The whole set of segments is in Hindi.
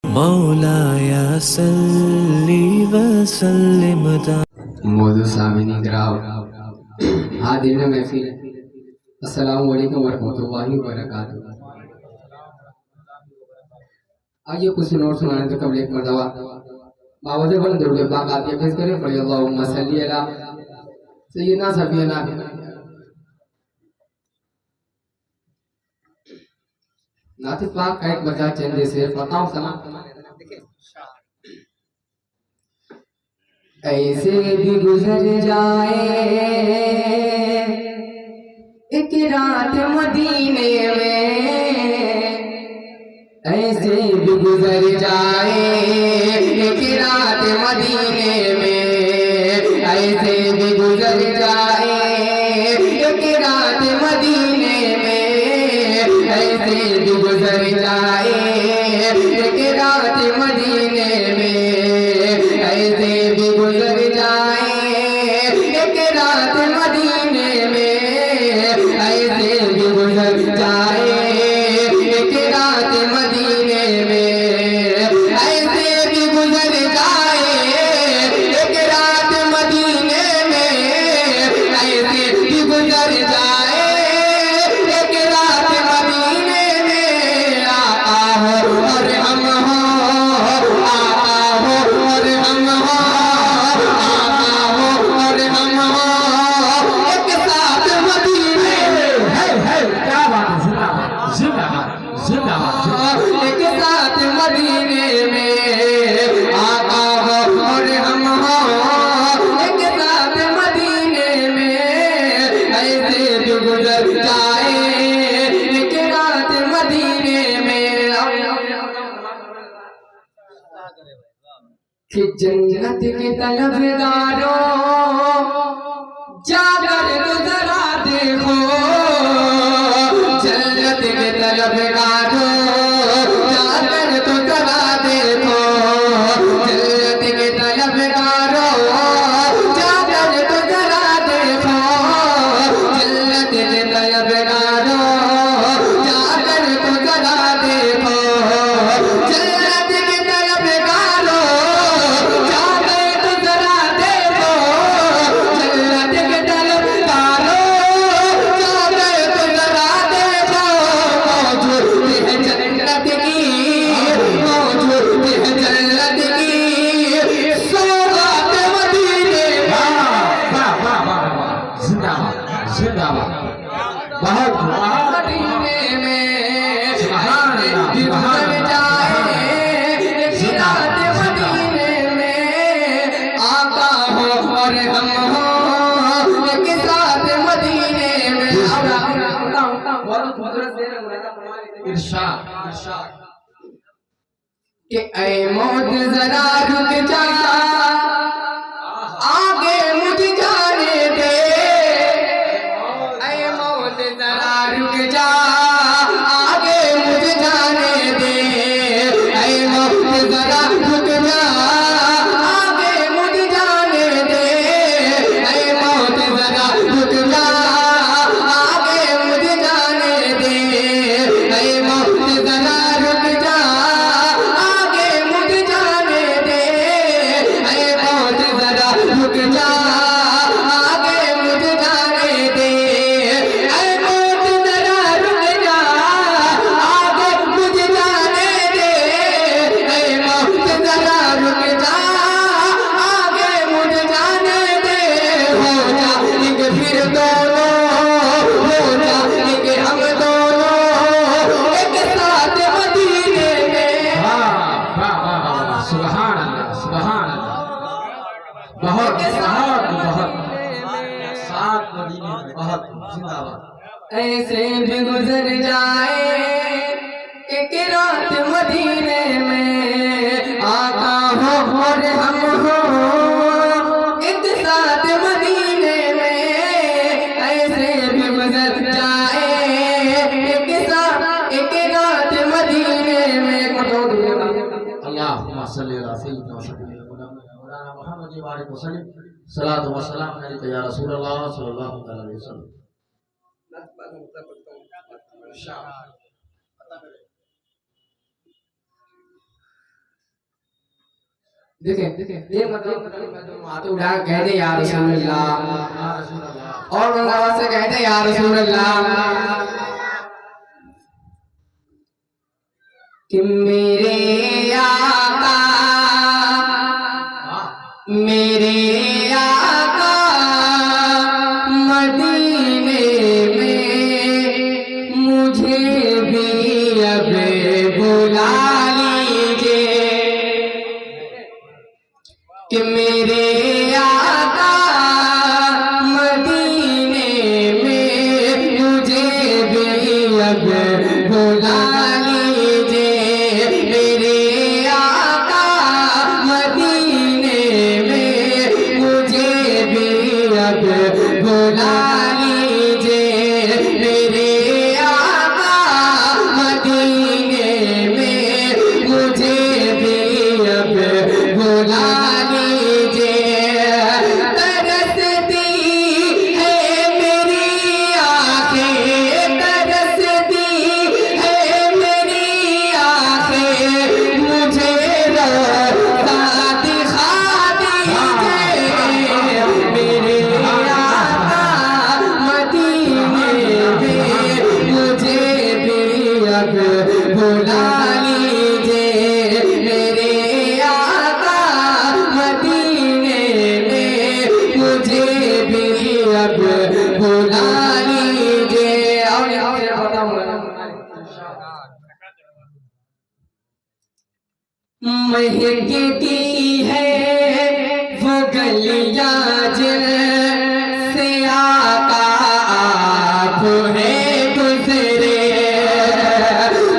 मौलाया सल्ली वसल्लिम मौजूद सामिनी ग्राम हादिर महफिल अस्सलामु अलैकुम वरहमतुल्लाहि वबरकातुहू। आइए कुछ नोट सुनाने से कबल एक मरतबा बावज़ बन दुरूद पाक आतिया पेश करें। पढ़िए अल्लाहुम्मा सल्ली अला सय्यिदना सफीना। नात पाक का एक बचा चंद से फताओ सलाम। ऐसे भी गुजर जाए एक रात मदीने में, ऐसे भी गुजर जाए एक रात मदीने में, ऐसे भी गुजर जाए एक रात मदीने में, ऐसे भी गुजर जाए एक रात मदीने में, ऐसे भी गुजर जाए एक रात मदीने में, ऐसे भी गुजर जाए एक रात मदीने में, ऐसे भी गुजर जाए एक रात मदीने में, ऐसे भी गुजर जाए एक रात मदीने में। आका हो और हम हो, आका हो और हम हो, आका हो और हम हो, एक साथ मदीने में। क्या बात है, जिंदाबाद जिंदाबाद जिंदाबाद। एक साथ मदीने में आका हो और हम हो, एक साथ मदीने में, ऐसे भी गुजर जाए एक रात मदीने में। कि जन्नत के तलबगारों जाकर तो जरा देखो, जन्नत के तलबगारों जाकर तो जरा देखो, जन्नत के तलबगारों जाकर तो जरा देखो, जन्नत के तलबगारों जाकर तो जरा देखो, जन्नत के तलबगारों जाकर तो जरा देखो, जन्नत के तलबगारों जाकर तो जरा देखो। मौजूद है जन्नत की, मौजूद है जन्नत की सौगात मदीने में। वाह वाह वाह वाह वाह, जिंदाबाद जिंदाबाद। बहुत बहुत मदीने में सुभान अल्लाह, ऐसे भी सुभान गुजर अल्लाह, जाए एक रात मदीने में, आका हो और हम हो, एक साथ मदीने में। इरशाद इरशाद। कि ऐ मौत जरा रुक जा, आगे मुझे जाने दे, ऐ मौत जरा रुक जा, आगे मुझे जाने दे, ऐ मौत जरा रुक जा, आगे मुझे जाने दे, ऐ मौत जरा रुक जा, आगे मुझे जाने दे, ऐ मौत जरा रुक जा, आगे मुझे जाने दे, ऐ मौत जरा रुक जा, आगे मुझे जाने दे, ऐ मौत जरा रुक जा, आगे मुझे जाने दे, ऐ मौत जरा रुक जा, आगे मुझे जाने दे। हो जाएंगे फिर दोनों, हो जाएंगे हम दोनों, एक साथ मदीने में। वाह वाह वाह वाह, सुभान अल्लाह सुभान अल्लाह। बहुत बहुत बहुत सात मदीने में बहुत जिंदाबाद। ऐसे भी गुजर जाए एक रात मदीने में, आका हो और हम हो, एक साथ मदीने में, ऐसे भी गुजर जाए एक साथ एक रात मदीने में। अल्लाहुम्मा सल्ली अला सय्यिदिना व शफीइना मौलाना मुहम्मद व आलिहि वसल्लम। सलातो व सलाम अलैका या रसूलल्लाह सल्लल्लाहु अलैहि वसल्लम। देखें ये मतलब हाथ उठा कहते या रसूल अल्लाह और आवाज से कहते या रसूल अल्लाह कि मेरे आका मदीने में मुझे भी अब बुला लीजिए कि मेरे आका मदीने में मुझे भी अब बुला लीजिए मेरे आका मदीने में मुझे भी अब बुला लीजिए मेरे आका मदीने में मुझे भी अब बुला बुला लीजिए मेरे आका मदीने में मुझे भी अब बुला लीजिए और महकती है वो गलियां जिनसे आका आप है गुजरे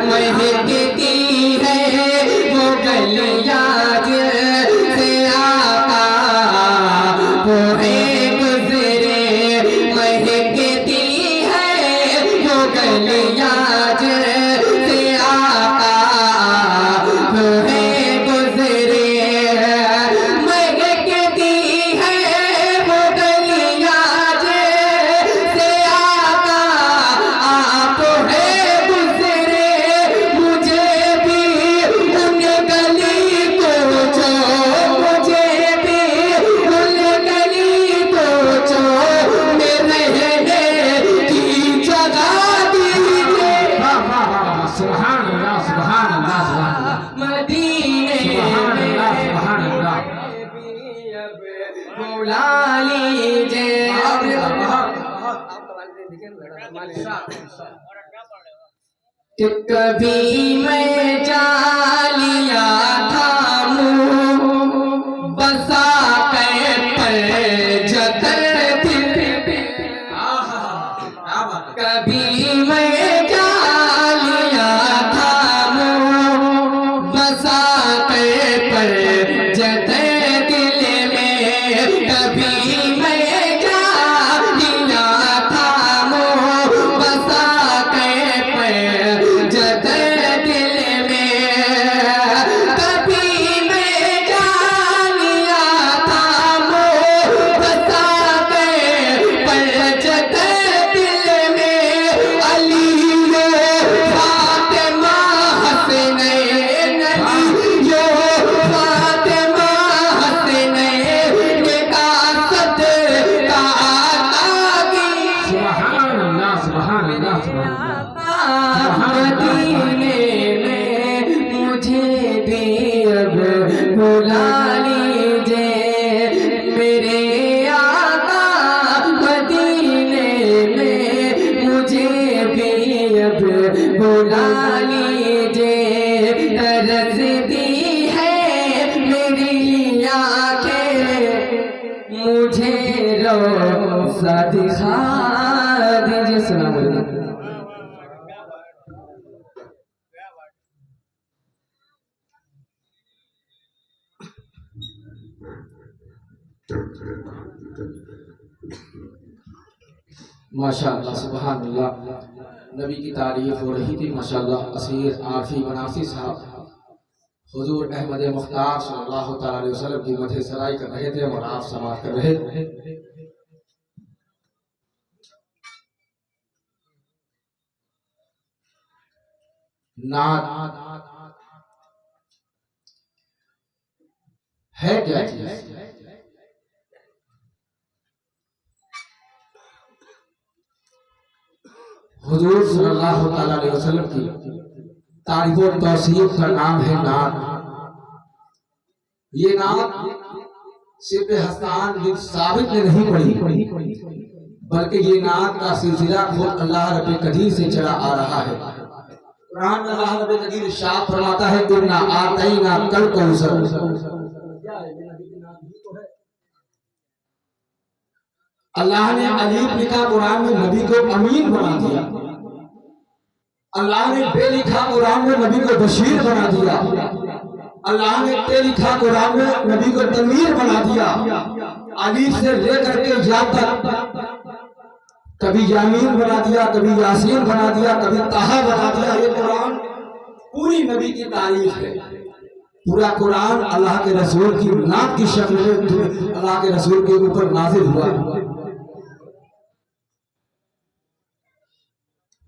महकती है वो गलियां जिनसे आका आप है गुजरे महकती है वो गलियां जिनसे आका आप है गुजरे महकती है वो गलियां जिनसे आका आप है गुजरे मुझे भी उन गली को जो मुझे भी उन गली को जो में रहने की जगह दीजिए सुभान अल्लाह सुभान अल्लाह सुभान अल्लाह मदीने सुभान अल्लाह सुभान अल्लाह बुला लीजिए कि कभी मैं जालिया था मुँह बसा कर पर जतर कभी मैं जालिया था मुँह बसा कर पर जतर दिल में कभी मैं जालिया था मुँह बसा कर पर जतर दिल में कभी मैं जालिया था मुँह बसा कर पर जतर दिल में अली यो फातिमा हसनैन यो फातिमा हसनैन का सदका लागी सुभान अल्लाह सुभान अल्लाह सुभान अल्लाह मदीने में मुझे भी अब बुला लीजिए मेरे आका मदीने में मुझे भी अब बुला लीजिए तरसती है मेरी आंखें मुझे रोज़ा दिखा दीजिए सलाम अलैकुम माशाअल्लाह सुभान अल्लाह नबी की तारीफ हो रही थी माशाअल्लाह असीर आरफी बनासी साहब हुजूर अहमद मुख्तार सल्लल्लाहु तआला अलैहि वसल्लम की मदह सराई कर रहे थे और आप समाअत कर रहे थे नात है क्या चीज? हुजूर सल्लल्लाहु ताला अलैहि वसल्लम की तारीफ और तौसीफ का नाम है नात। ये नात सिर्फ हसन बिन साबित ने नहीं पढ़ी, बल्कि ये नात का सिलसिला खुद अल्लाह रब्बे कदीर से चला आ रहा है। कुरान में अल्लाह रब्बे कदीर इरशाद फरमाता है, इन्ना आतैना कल कौसर। अल्लाह ने अलीफ लिखा कुरान में नबी को अमीन बना दिया। अल्लाह ने बे लिखा कुरान में नबी को बशीर बना दिया। अल्लाह ने ते लिखा कुरान में नबी को तमीर बना दिया। अलीफ से लेकर के या तक कभी यामीन बना दिया, कभी यासीन बना दिया, कभी ताहा बना दिया। ये कुरान पूरी नबी की तारीफ है। पूरा कुरान अल्लाह के रसूल की नात की शक्ल में अल्लाह के रसूल के ऊपर नाजिल हुआ।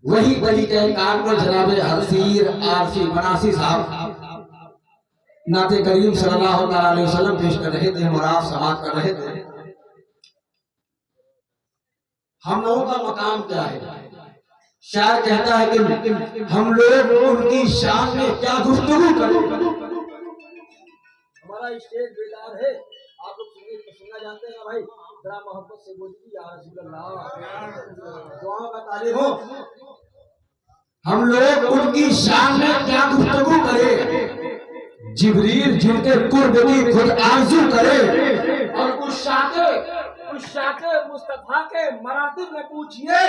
वही बली के कार पर जनाब हसीर आरसी बनासी साहब नाते करीम सल्लल्लाहु अलैहि वसल्लम पेश कर रहे थे और आप समाप्त कर रहे थे। हम लोगों का मकाम क्या है? शायर कहता है कि हम लोग उनकी शान में क्या गुफ्तगू करें। हमारा स्टेज बेदार है, आप लोग सुनना जानते हैं ना भाई, जरा मोहब्बत से बोलिए या रसूल अल्लाह, दुआओं का तालिब हो। हम लोग उनकी शान में क्या गुफ्तगू करें। जिब्रील जिनके कुर्ब की खुद आरज़ू करे और उस शाके मुस्तफा के मरातिब में पूछिए,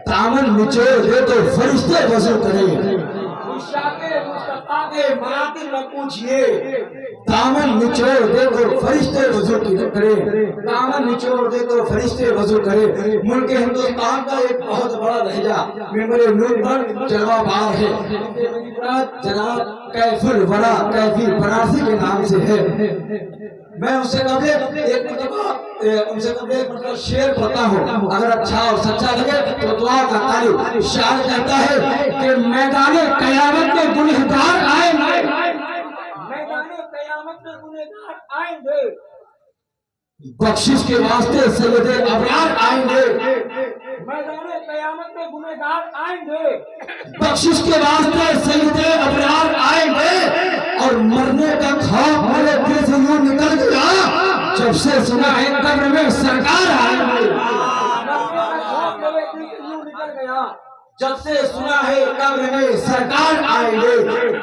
दामन निचोड़ दे तो फरिश्ते वज़ू करें। उस शाके मुस्तफा के मरातिब में पूछिए, दामन निचोड़ दे तो फरिश्ते वज़ू करे। दामन निचोड़ दे तो फरिश्ते वज़ू करे। मुल्क हिंदुस्तान का एक बहुत बड़ा लहजा मेरे नूर पर जलवा बार है। जनाब कैफुल वरा कैफी बनारसी के नाम से है। मैं उनसे कभी एक मतलब शेर पढ़ता हूँ, अगर अच्छा और सच्चा लगे तो दुआ का तारीफ। शायर कहता है कि मैदाने कयामत में गुनहगार आएंगे, मैदाने कयामत में गुनहगार आएंगे, बख्शिश के वास्ते सैयदे अबरार आएंगे। मैदाने कयामत में गुनहगार आएंगे, बख्शिश के वास्ते सैयदे अबरार आएंगे। और मरने का खौफ मेरे दिल से यूं निकल गया जब से सुना है कब्र में सरकार आएंगे। जब से सुना है कब्र में सरकार आएंगे,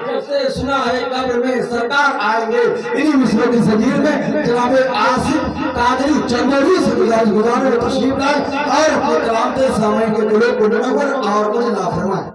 जब से सुना है कब्र में सरकार आएंगे। इन्हीं मिसरों की ज़मीर में जनाब आसिफ कादरी चंदौली से गुजारिश तशरीफ लाए और अपने कलाम के सामने के दिलों को मुनव्वर और कुछ ना फरमाए।